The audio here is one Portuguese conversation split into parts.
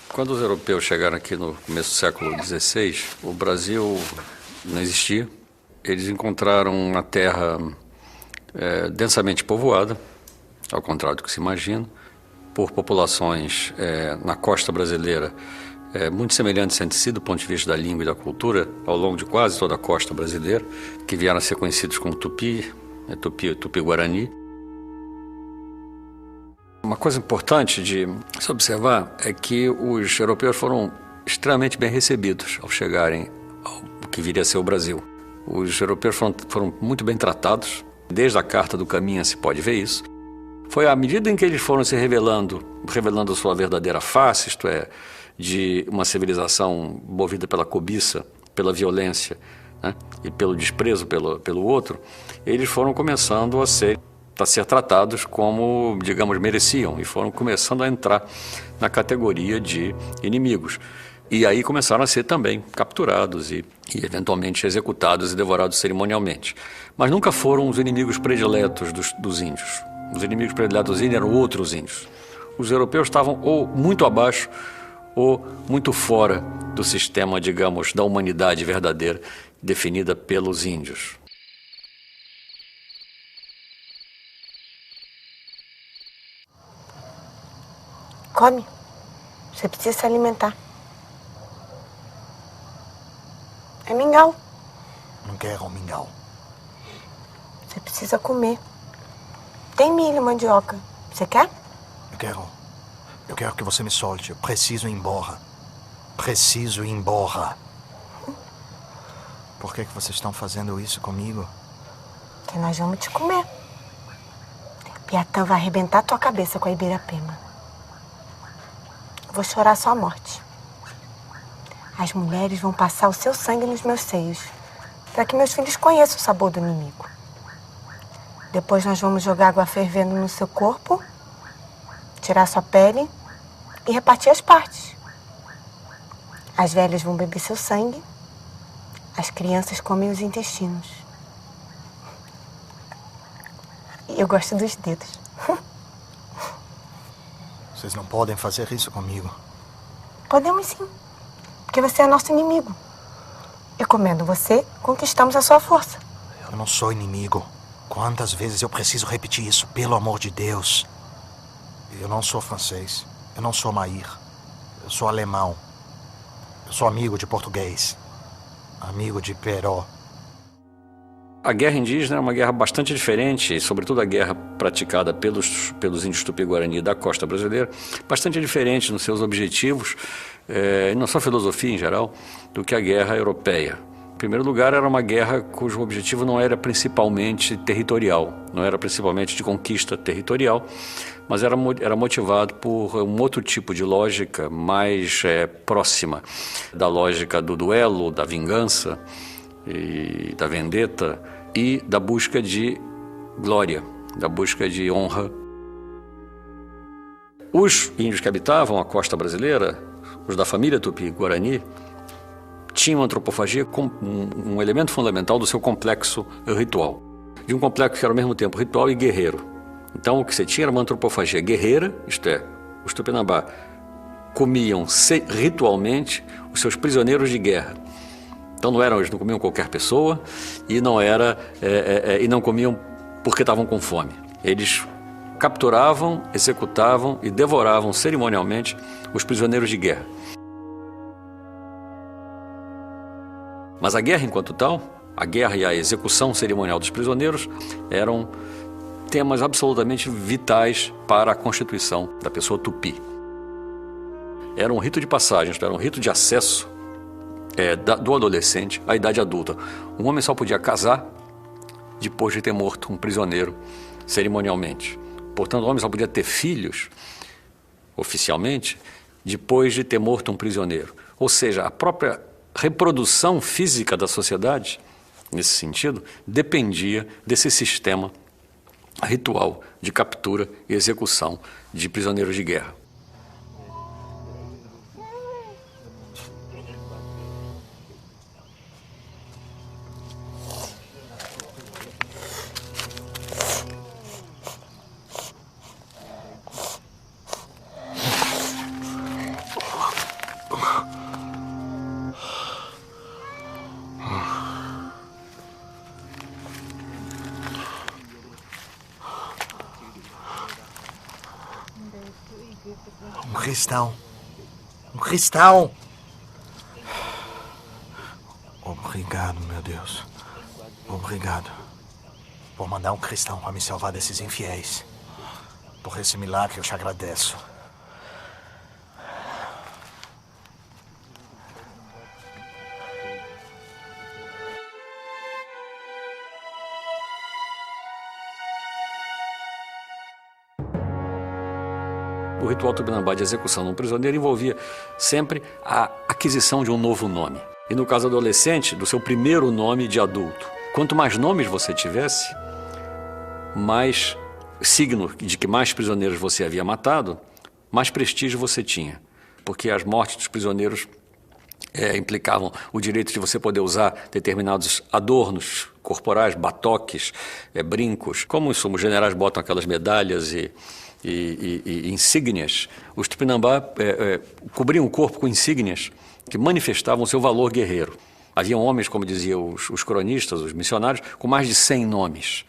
Quando os europeus chegaram aqui no começo do século XVI, o Brasil não existia. Eles encontraram uma terra densamente povoada, ao contrário do que se imagina, por populações na costa brasileira muito semelhantes entre si do ponto de vista da língua e da cultura, ao longo de quase toda a costa brasileira, que vieram a ser conhecidos como Tupi-Guarani. Uma coisa importante de se observar é que os europeus foram extremamente bem recebidos ao chegarem ao que viria a ser o Brasil. Os europeus foram muito bem tratados, desde a Carta do Caminha se pode ver isso. Foi à medida em que eles foram se revelando sua verdadeira face, isto é, de uma civilização movida pela cobiça, pela violência, né, e pelo desprezo pelo outro, eles foram começando a ser tratados como, digamos, mereciam, e foram começando a entrar na categoria de inimigos. E aí começaram a ser também capturados e eventualmente executados e devorados cerimonialmente. Mas nunca foram os inimigos prediletos dos índios. Os inimigos prediletos dos índios eram outros índios. Os europeus estavam ou muito abaixo ou muito fora do sistema, digamos, da humanidade verdadeira definida pelos índios. Come. Você precisa se alimentar. É mingau. Não quero mingau. Você precisa comer. Tem milho, mandioca. Você quer? Eu quero que você me solte. Eu preciso ir embora. Preciso ir embora. Por que vocês estão fazendo isso comigo? Que nós vamos te comer. Piatã vai arrebentar tua cabeça com a Ibirapema. Vou chorar sua morte. As mulheres vão passar o seu sangue nos meus seios, para que meus filhos conheçam o sabor do inimigo. Depois nós vamos jogar água fervendo no seu corpo, tirar sua pele e repartir as partes. As velhas vão beber seu sangue, as crianças comem os intestinos. E eu gosto dos dedos. Vocês não podem fazer isso comigo. Podemos sim, porque você é nosso inimigo. E comendo você, conquistamos a sua força. Eu não sou inimigo. Quantas vezes eu preciso repetir isso, pelo amor de Deus? Eu não sou francês. Eu não sou Maír. Eu sou alemão. Eu sou amigo de português. Amigo de Peró. A guerra indígena é uma guerra bastante diferente, sobretudo a guerra praticada pelos índios Tupi-Guarani da costa brasileira, bastante diferente nos seus objetivos, e na sua filosofia em geral, do que a guerra europeia. Em primeiro lugar, era uma guerra cujo objetivo não era principalmente territorial, não era principalmente de conquista territorial, mas era motivado por um outro tipo de lógica mais próxima da lógica do duelo, da vingança e da vendetta e da busca de glória, da busca de honra. Os índios que habitavam a costa brasileira, os da família Tupi-Guarani, tinham a antropofagia como um elemento fundamental do seu complexo ritual. De um complexo que era ao mesmo tempo ritual e guerreiro. Então o que você tinha era uma antropofagia guerreira, isto é, os Tupinambá comiam ritualmente os seus prisioneiros de guerra. Então eles não comiam qualquer pessoa e não comiam porque estavam com fome. Eles capturavam, executavam e devoravam cerimonialmente os prisioneiros de guerra. Mas a guerra enquanto tal, a guerra e a execução cerimonial dos prisioneiros eram temas absolutamente vitais para a constituição da pessoa tupi. Era um rito de passagem, era um rito de acesso do adolescente à idade adulta. Um homem só podia casar depois de ter morto um prisioneiro cerimonialmente. Portanto, o homem só podia ter filhos, oficialmente, depois de ter morto um prisioneiro. Ou seja, a própria reprodução física da sociedade, nesse sentido, dependia desse sistema ritual de captura e execução de prisioneiros de guerra. Um cristão. Um cristão! Obrigado, meu Deus. Obrigado por mandar um cristão para me salvar desses infiéis. Por esse milagre eu te agradeço. O ritual Tupinambá de execução de um prisioneiro envolvia sempre a aquisição de um novo nome. E no caso adolescente, do seu primeiro nome de adulto. Quanto mais nomes você tivesse, mais signo de que mais prisioneiros você havia matado, mais prestígio você tinha. Porque as mortes dos prisioneiros implicavam o direito de você poder usar determinados adornos corporais, batoques, brincos. Como os generais botam aquelas medalhas e insígnias, os Tupinambá cobriam o corpo com insígnias que manifestavam o seu valor guerreiro. Haviam homens, como diziam os cronistas, os missionários, com mais de 100 nomes.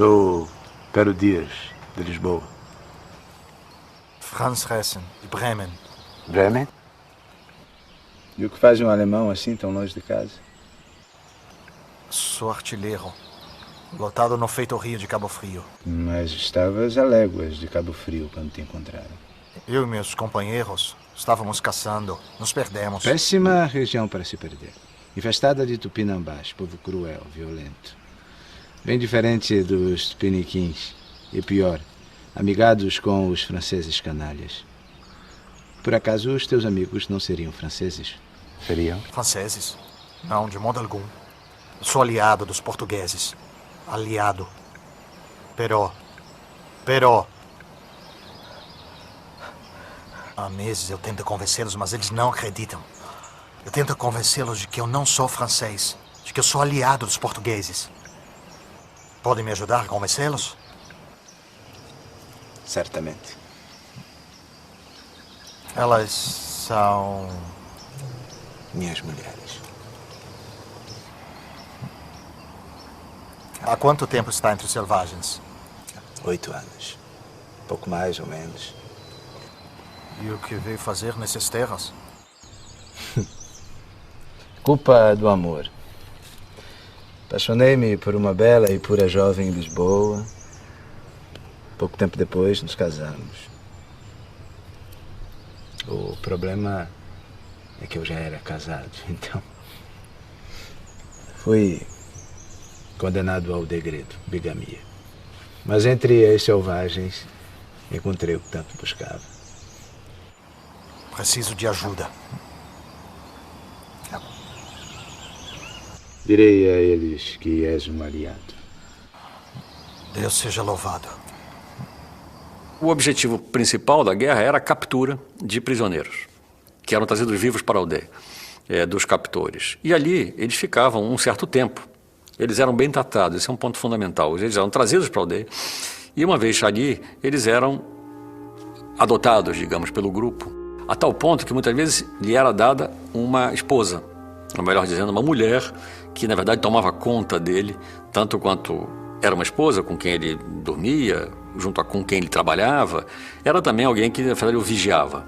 Sou Pero Dias, de Lisboa. Franz Hessen, de Bremen. Bremen? E o que faz um alemão assim, tão longe de casa? Sou artilheiro, lotado no feito Rio de Cabo Frio. Mas estavas a léguas de Cabo Frio quando te encontraram. Eu e meus companheiros estávamos caçando, nos perdemos. Péssima região para se perder. Infestada de tupinambás, povo cruel, violento. Bem diferente dos tupiniquins. E pior, amigados com os franceses canalhas. Por acaso os teus amigos não seriam franceses? Seriam? Franceses? Não, de modo algum. Sou aliado dos portugueses. Aliado. Pero. Há meses eu tento convencê-los, mas eles não acreditam. Eu tento convencê-los de que eu não sou francês, de que eu sou aliado dos portugueses. Podem me ajudar a convencê-los? Certamente. Elas são... Minhas mulheres. Há quanto tempo está entre os selvagens? 8 anos. Pouco mais ou menos. E o que veio fazer nessas terras? Culpa do amor. Apaixonei-me por uma bela e pura jovem em Lisboa. Pouco tempo depois, nos casamos. O problema é que eu já era casado, então... Fui condenado ao degredo, bigamia. Mas entre as selvagens, encontrei o que tanto buscava. Preciso de ajuda. Direi a eles que és um aliado. Deus seja louvado. O objetivo principal da guerra era a captura de prisioneiros, que eram trazidos vivos para a aldeia, dos captores. E ali eles ficavam um certo tempo. Eles eram bem tratados, esse é um ponto fundamental. Eles eram trazidos para a aldeia e uma vez ali, eles eram adotados, digamos, pelo grupo, a tal ponto que muitas vezes lhe era dada uma esposa, ou melhor dizendo, uma mulher que na verdade tomava conta dele, tanto quanto era uma esposa com quem ele dormia, junto com quem ele trabalhava, era também alguém que na verdade o vigiava.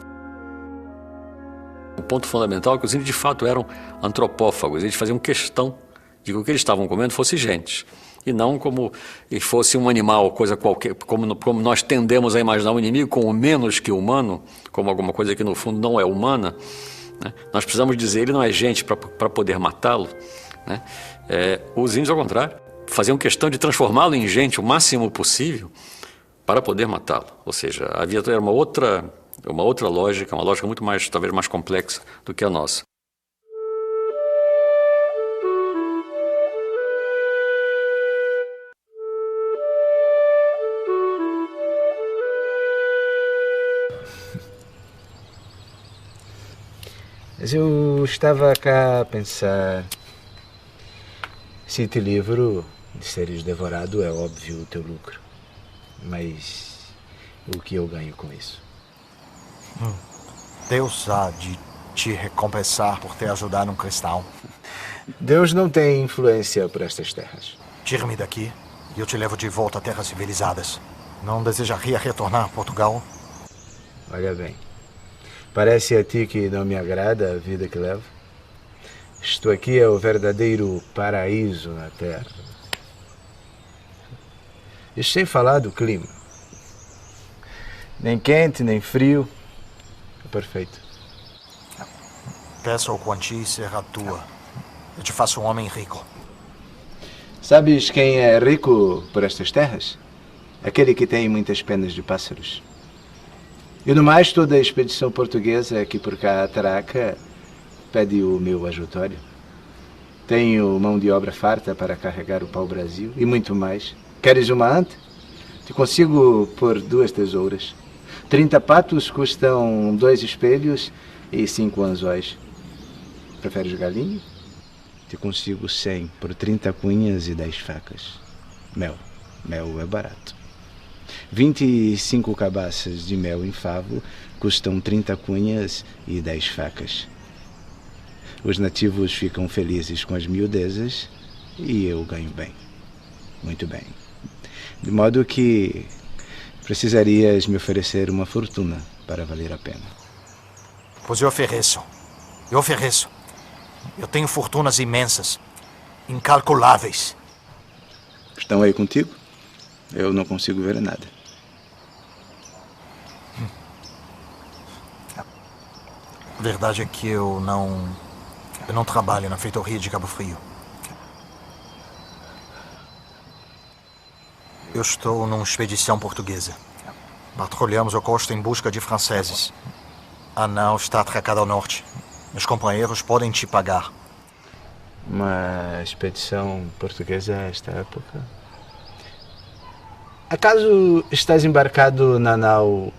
O ponto fundamental é que os índios de fato eram antropófagos, eles faziam questão de que o que eles estavam comendo fosse gente, e não como fosse um animal, coisa qualquer, como nós tendemos a imaginar o inimigo como menos que humano, como alguma coisa que no fundo não é humana, né? Nós precisamos dizer, ele não é gente para poder matá-lo, né? Os índios, ao contrário, faziam questão de transformá-lo em gente o máximo possível para poder matá-lo. Ou seja, havia era uma outra lógica, uma lógica muito mais, talvez mais complexa do que a nossa. Mas eu estava cá a pensar, se te livro de seres devorado, é óbvio o teu lucro. Mas o que eu ganho com isso? Deus há de te recompensar por ter ajudado um cristão. Deus não tem influência por estas terras. Tire-me daqui e eu te levo de volta a terras civilizadas. Não desejaria retornar a Portugal? Olha bem, parece a ti que não me agrada a vida que levo? Isto aqui é o verdadeiro paraíso na terra. E sem falar do clima. Nem quente, nem frio. É perfeito. Peça ao Quanti será tua. Eu te faço um homem rico. Sabes quem é rico por estas terras? Aquele que tem muitas penas de pássaros. E no mais, toda a expedição portuguesa que por cá atraca pede o meu ajutório. Tenho mão de obra farta para carregar o pau-brasil e muito mais. Queres uma anta? Te consigo por 2 tesouras. 30 patos custam 2 espelhos e 5 anzóis. Preferes galinha? Te consigo 100 por 30 cunhas e 10 facas. Mel. Mel é barato. 25 cabaças de mel em favo custam 30 cunhas e 10 facas. Os nativos ficam felizes com as miudezas e eu ganho bem. Muito bem. De modo que precisarias me oferecer uma fortuna para valer a pena. Pois eu ofereço. Eu ofereço. Eu tenho fortunas imensas. Incalculáveis. Estão aí contigo? Eu não consigo ver nada. A verdade é que eu não trabalho na feitoria de Cabo Frio. Eu estou numa expedição portuguesa. Patrulhamos a costa em busca de franceses. A nau está atracada ao norte. Meus companheiros podem te pagar. Uma expedição portuguesa a esta época? Acaso estás embarcado na nau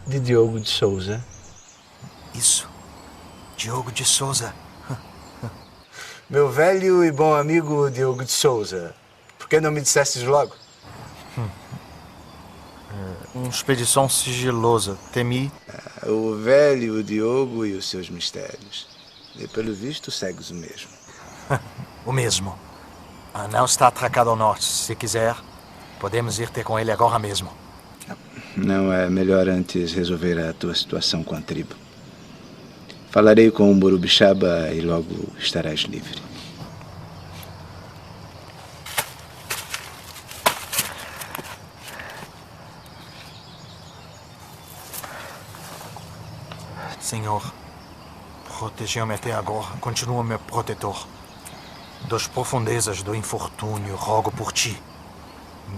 de Diogo de Souza? Isso. Diogo de Souza. Meu velho e bom amigo Diogo de Souza. Por que não me dissestes logo? Uma expedição sigilosa. Temi. O velho Diogo e os seus mistérios. E pelo visto segues o mesmo. O mesmo. A nau está atracada ao norte. Se quiser, podemos ir ter com ele agora mesmo. Não é melhor antes resolver a tua situação com a tribo? Falarei com o Burubixaba e logo estarás livre. Senhor, protegeu-me até agora. Continua meu protetor. Das profundezas do infortúnio, rogo por ti.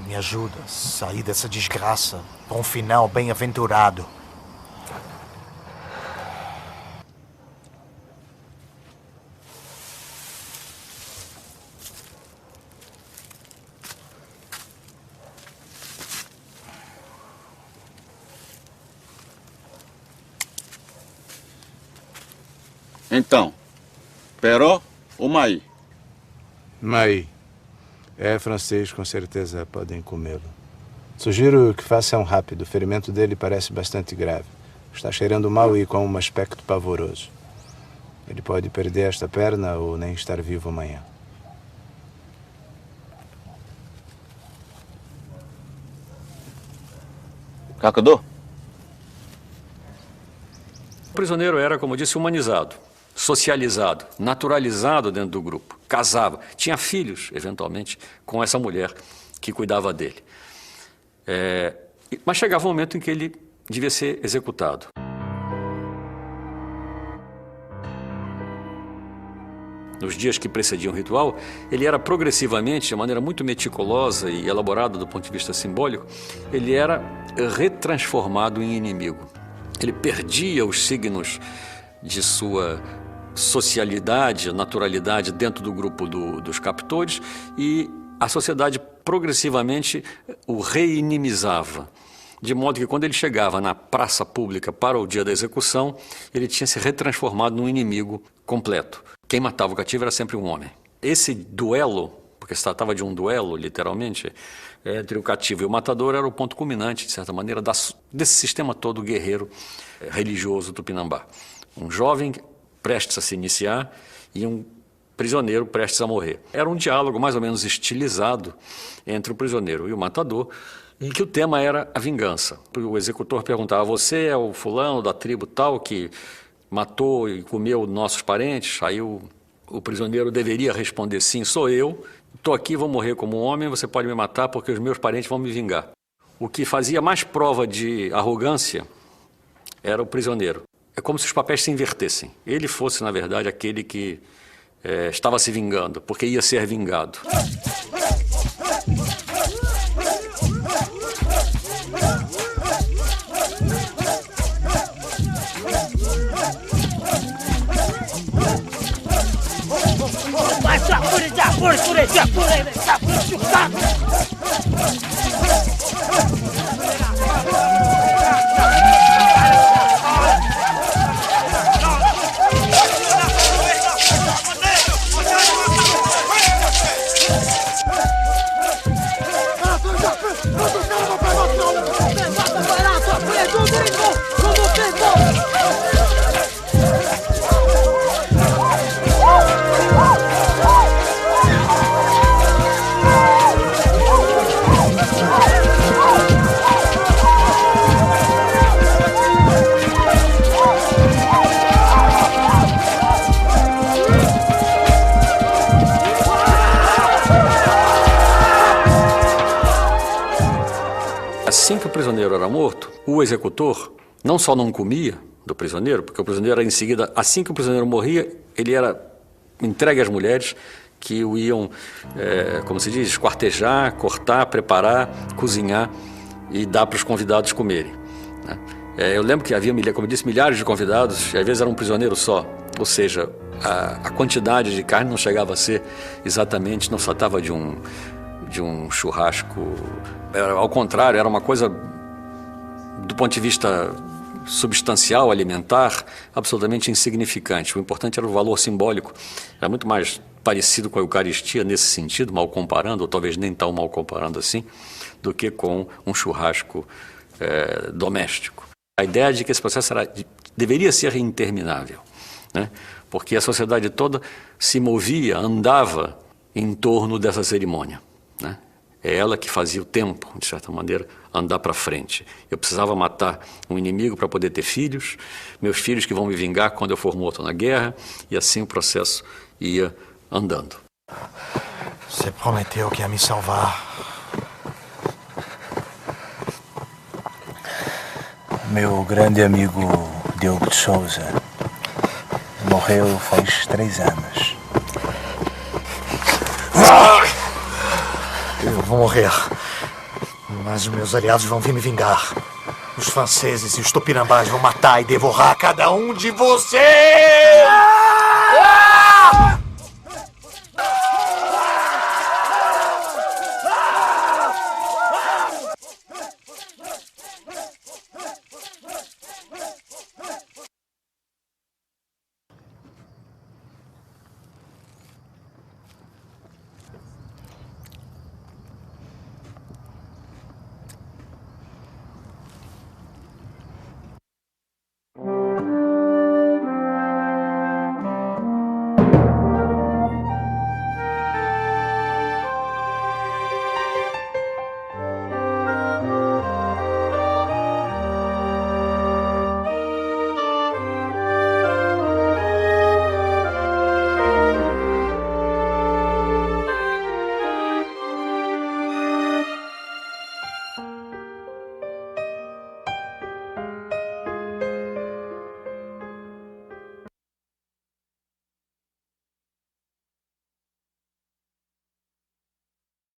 Me ajuda a sair dessa desgraça para um final bem-aventurado. Então, Peró ou Mai? Mai. É francês, com certeza podem comê-lo. Sugiro que façam rápido. O ferimento dele parece bastante grave. Está cheirando mal e com um aspecto pavoroso. Ele pode perder esta perna ou nem estar vivo amanhã. Cacador? O prisioneiro era, como eu disse, humanizado, socializado, naturalizado dentro do grupo, casava, tinha filhos, eventualmente, com essa mulher que cuidava dele. Mas chegava um momento em que ele devia ser executado. nos dias que precediam o ritual, ele era progressivamente, de maneira muito meticulosa e elaborada do ponto de vista simbólico, ele era retransformado em inimigo. Ele perdia os signos de sua socialidade, naturalidade dentro do grupo dos captores e a sociedade progressivamente o reinimizava. De modo que quando ele chegava na praça pública para o dia da execução, ele tinha se retransformado num inimigo completo. Quem matava o cativo era sempre um homem. Esse duelo, porque se tratava de um duelo, literalmente, entre o cativo e o matador, era o ponto culminante, de certa maneira, desse sistema todo guerreiro religioso tupinambá. Um jovem prestes a se iniciar e um prisioneiro prestes a morrer. Era um diálogo mais ou menos estilizado entre o prisioneiro e o matador, em que o tema era a vingança. O executor perguntava: você é o fulano da tribo tal que matou e comeu nossos parentes? Aí o prisioneiro deveria responder: sim, sou eu, estou aqui, vou morrer como um homem, você pode me matar porque os meus parentes vão me vingar. O que fazia mais prova de arrogância era o prisioneiro. É como se os papéis se invertessem. Ele fosse, na verdade, aquele que estava se vingando, porque ia ser vingado. Assim que o prisioneiro era morto, o executor não só não comia do prisioneiro, porque o prisioneiro era em seguida, assim que o prisioneiro morria, ele era entregue às mulheres que o iam, como se diz, esquartejar, cortar, preparar, cozinhar e dar para os convidados comerem, né? Eu lembro que havia, como eu disse, milhares de convidados, e às vezes era um prisioneiro só, ou seja, a quantidade de carne não chegava a ser exatamente, não se tratava de um churrasco, ao contrário, era uma coisa, do ponto de vista substancial, alimentar, absolutamente insignificante. O importante era o valor simbólico, era muito mais parecido com a Eucaristia nesse sentido, mal comparando, ou talvez nem tão mal comparando assim, do que com um churrasco doméstico. A ideia de que esse processo deveria ser interminável, né? Porque a sociedade toda se movia, andava em torno dessa cerimônia, né? É ela que fazia o tempo, de certa maneira, andar para frente. Eu precisava matar um inimigo para poder ter filhos, meus filhos que vão me vingar quando eu for morto na guerra, e assim o processo ia andando. Você prometeu que ia me salvar. Meu grande amigo Diogo de Souza morreu faz 3 anos. Eu vou morrer, mas os meus aliados vão vir me vingar. Os franceses e os tupinambás vão matar e devorar cada um de vocês!